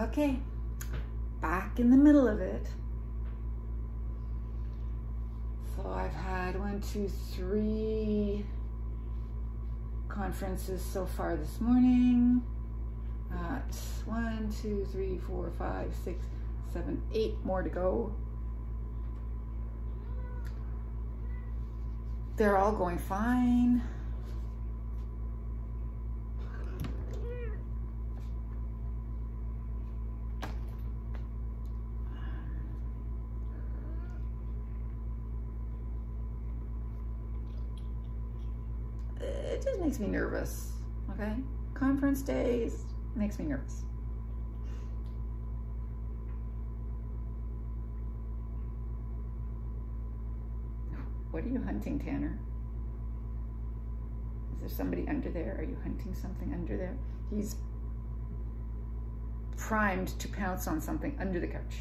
Okay, back in the middle of it. So I've had 1, 2, 3 conferences so far this morning. 1, 2, 3, 4, 5, 6, 7, 8 more to go. They're all going fine. It just makes me nervous, okay? Conference days makes me nervous. What are you hunting, Tanner? Is there somebody under there? Are you hunting something under there? He's primed to pounce on something under the couch.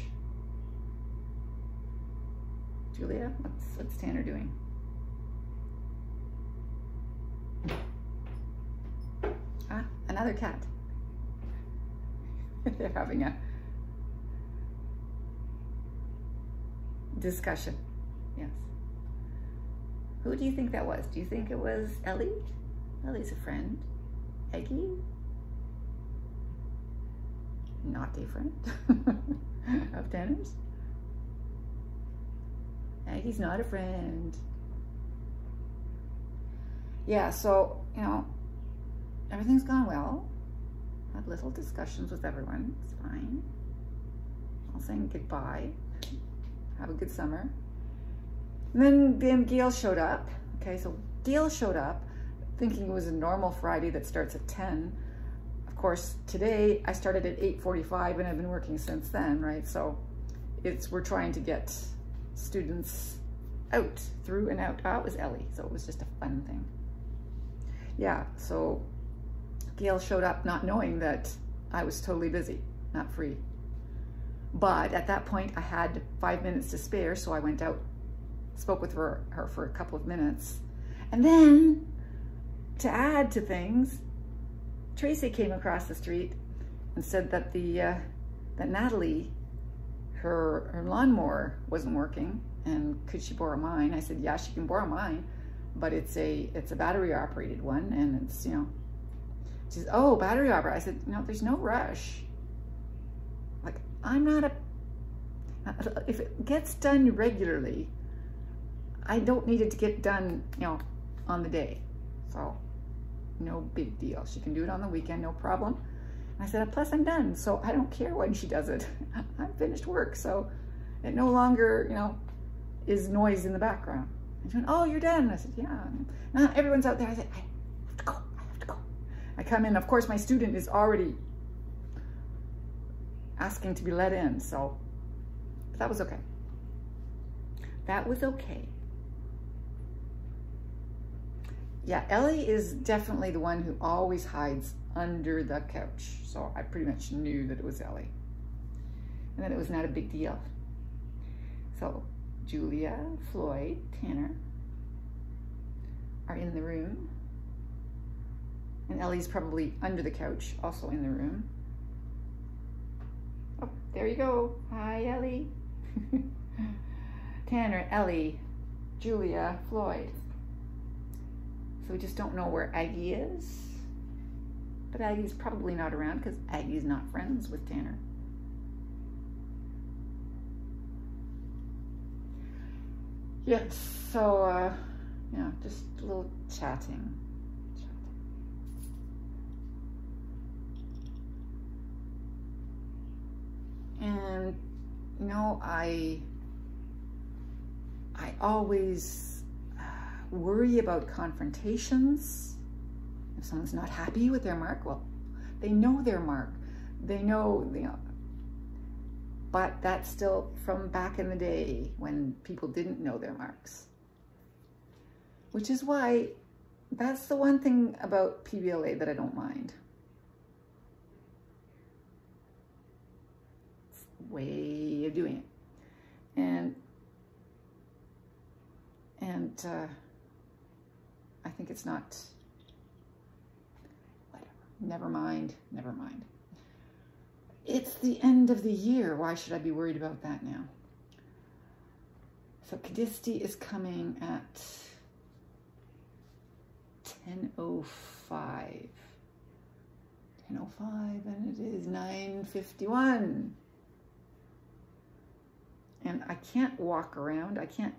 Julia, what's Tanner doing? Ah, another cat. They're having a discussion. Yes. Who do you think that was? Do you think it was Ellie? Ellie's a friend. Eggie? Not a friend of Tanner's. Eggie's not a friend. Yeah, so, you know, everything's gone well. Had little discussions with everyone. It's fine. All saying goodbye. Have a good summer. And then Gail showed up. Okay, so Gail showed up thinking it was a normal Friday that starts at 10. Of course, today I started at 8:45 and I've been working since then, right? So we're trying to get students out, through and out. Oh, it was Ellie, so it was just a fun thing. Yeah, so Gail showed up not knowing that I was totally busy, not free. But at that point I had 5 minutes to spare, so I went out, spoke with her for a couple of minutes. And then, to add to things, Tracy came across the street and said that that Natalie, her lawnmower wasn't working, and could she borrow mine? I said, yeah, she can borrow mine, but it's a battery operated one, and it's, you know, she says, oh, battery operated. I said, no, there's no rush. Like, I'm not if it gets done regularly, I don't need it to get done, you know, on the day. So no big deal. She can do it on the weekend, no problem. And I said, plus I'm done, so I don't care when she does it. I'm finished work, so it no longer, you know, is noise in the background. And she went, oh, you're done. I said, yeah. Now everyone's out there. I said, I have to go, I have to go. I come in, of course, my student is already asking to be let in, so that was okay. That was okay. Yeah, Ellie is definitely the one who always hides under the couch. So I pretty much knew that it was Ellie. And that it was not a big deal. So Julia, Floyd, Tanner are in the room. And Ellie's probably under the couch, also in the room. Oh, there you go. Hi, Ellie. Tanner, Ellie, Julia, Floyd. So we just don't know where Aggie is. But Aggie's probably not around because Aggie's not friends with Tanner. Yeah, so, yeah, just a little chatting. And, you know, I always worry about confrontations. If someone's not happy with their mark, well, they know their mark. They know, you know, but that's still from back in the day when people didn't know their marks. Which is why that's the one thing about PBLA that I don't mind. It's the way of doing it. And I think it's not, whatever, never mind. It's the end of the year. Why should I be worried about that now? So Kadisti is coming at 10:05. 10:05, and it is 9:51. And I can't walk around. I can't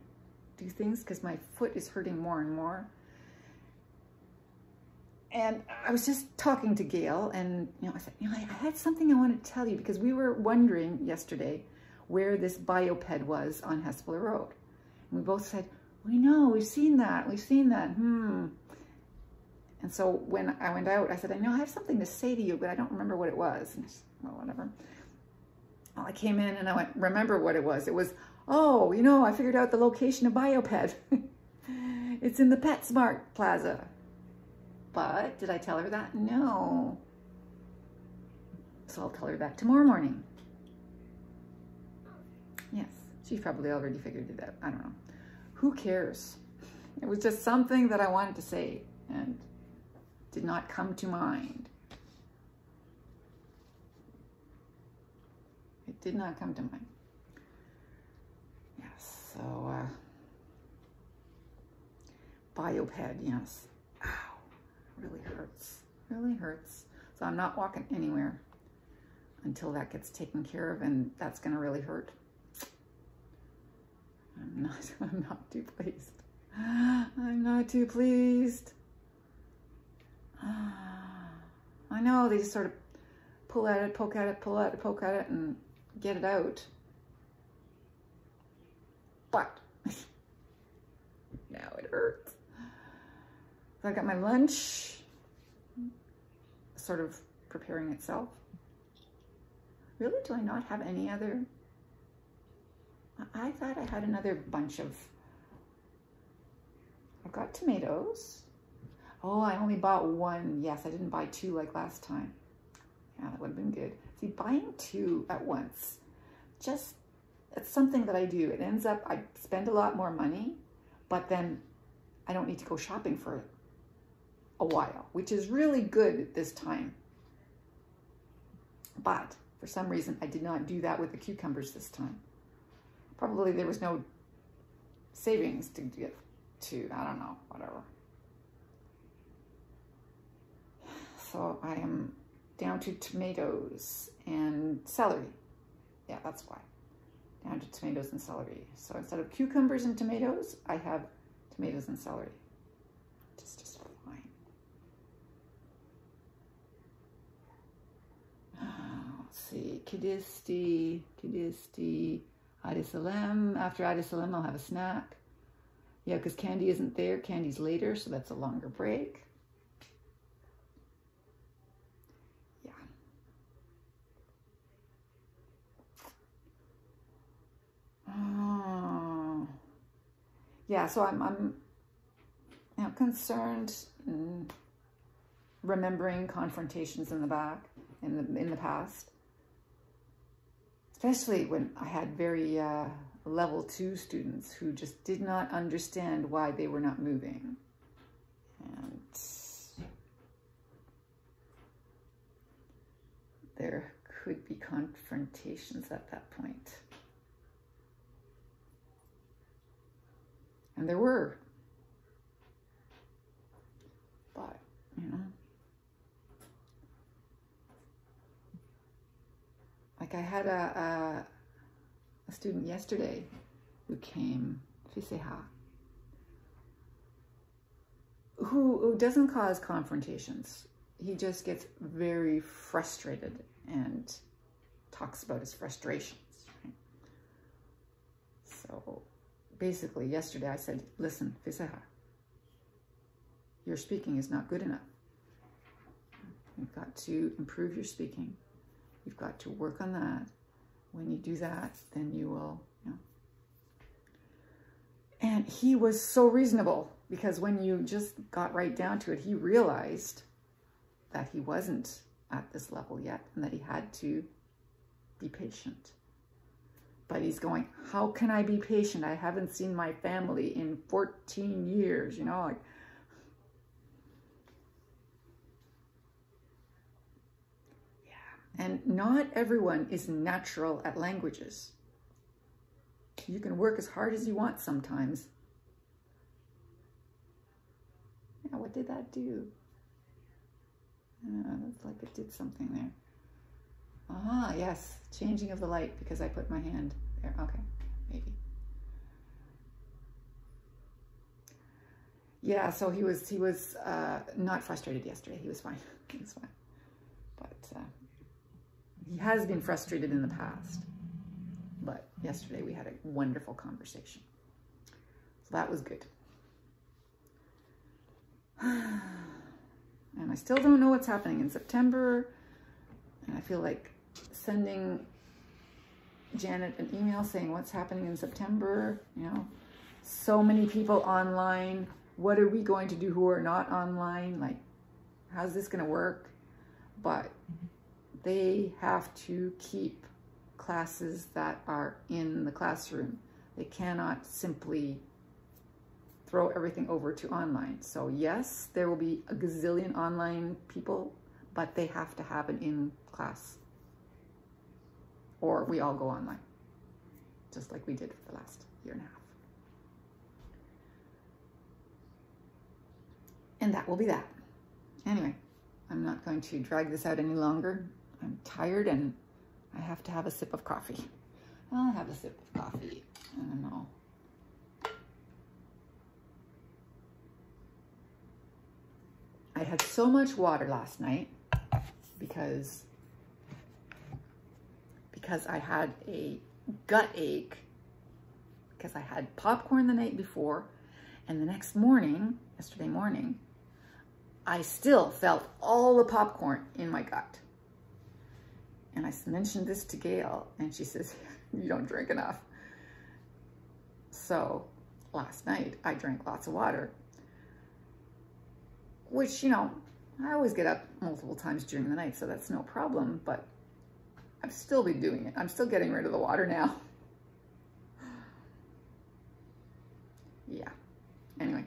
do things because my foot is hurting more and more. And I was just talking to Gail, and I said, I had something I wanted to tell you, because we were wondering yesterday where this bioped was on Hespeler Road. And we both said, we know, we've seen that. And so when I went out, I said, I have something to say to you, but I don't remember what it was. And said, well, whatever. Well, I came in and I went, remember what it was. It was, oh, I figured out the location of bioped. It's in the PetSmart Plaza. But did I tell her that? No. So I'll tell her that tomorrow morning. Yes, she's probably already figured it out. I don't know. Who cares? It was just something that I wanted to say and did not come to mind. It did not come to mind. Yes, so bioped, yes. Ow. Really hurts. So I'm not walking anywhere until that gets taken care of, and that's gonna really hurt. I'm not too pleased. I'm not too pleased. I know they just sort of pull at it, poke at it, pull at it, poke at it, and get it out. But now it hurts. So I got my lunch sort of preparing itself. Really, do I not have any other? I thought I had another bunch of, I've got tomatoes. Oh, I only bought one. Yes, I didn't buy two like last time. Yeah, that would have been good. See, buying two at once, just, it's something that I do. It ends up, I spend a lot more money, but then I don't need to go shopping for a while, which is really good at this time. But for some reason, I did not do that with the cucumbers this time. Probably there was no savings to get to, I don't know, whatever. So I am down to tomatoes and celery. Yeah, that's why. Down to tomatoes and celery. So instead of cucumbers and tomatoes, I have tomatoes and celery. Just fine. Let's see, Kadisti, Adi Salem. After Adi Salem, I'll have a snack. Yeah, because Candy isn't there. Candy's later, so that's a longer break. Yeah. Oh. Yeah, so I'm concerned, remembering confrontations in the back, in the past. Especially when I had very level 2 students who just did not understand why they were not moving. And there could be confrontations at that point. And there were. But, like I had a student yesterday who came, Fiseha, who doesn't cause confrontations. He just gets very frustrated and talks about his frustrations. Right? So basically yesterday I said, listen, Fiseha, your speaking is not good enough. You've got to improve your speaking. You've got to work on that. When you do that, then you will, And he was so reasonable, because when you just got right down to it, he realized that he wasn't at this level yet and that he had to be patient. But he's going, how can I be patient? I haven't seen my family in 14 years, like. And not everyone is natural at languages. You can work as hard as you want sometimes. Yeah, what did that do? Looks like it did something there. Ah, yes, changing of the light because I put my hand there. Okay, maybe. Yeah, so he was not frustrated yesterday. He was fine. He was fine. But he has been frustrated in the past. But yesterday we had a wonderful conversation. So that was good. And I still don't know what's happening in September. And I feel like sending Janet an email saying what's happening in September. You know, so many people online. What are we going to do who are not online? Like, how's this going to work? But they have to keep classes that are in the classroom. They cannot simply throw everything over to online. So yes, there will be a gazillion online people, but they have to have an in-class. Or we all go online, just like we did for the last year and a half. And that will be that. Anyway, I'm not going to drag this out any longer. I'm tired and I have to have a sip of coffee. I'll have a sip of coffee. I don't know. I had so much water last night because I had a gut ache because I had popcorn the night before, and the next morning, yesterday morning, I still felt all the popcorn in my gut. And I mentioned this to Gail, and she says, you don't drink enough. So last night I drank lots of water, which, you know, I always get up multiple times during the night, so that's no problem, but I've still been doing it. I'm still getting rid of the water now. Yeah. Anyway.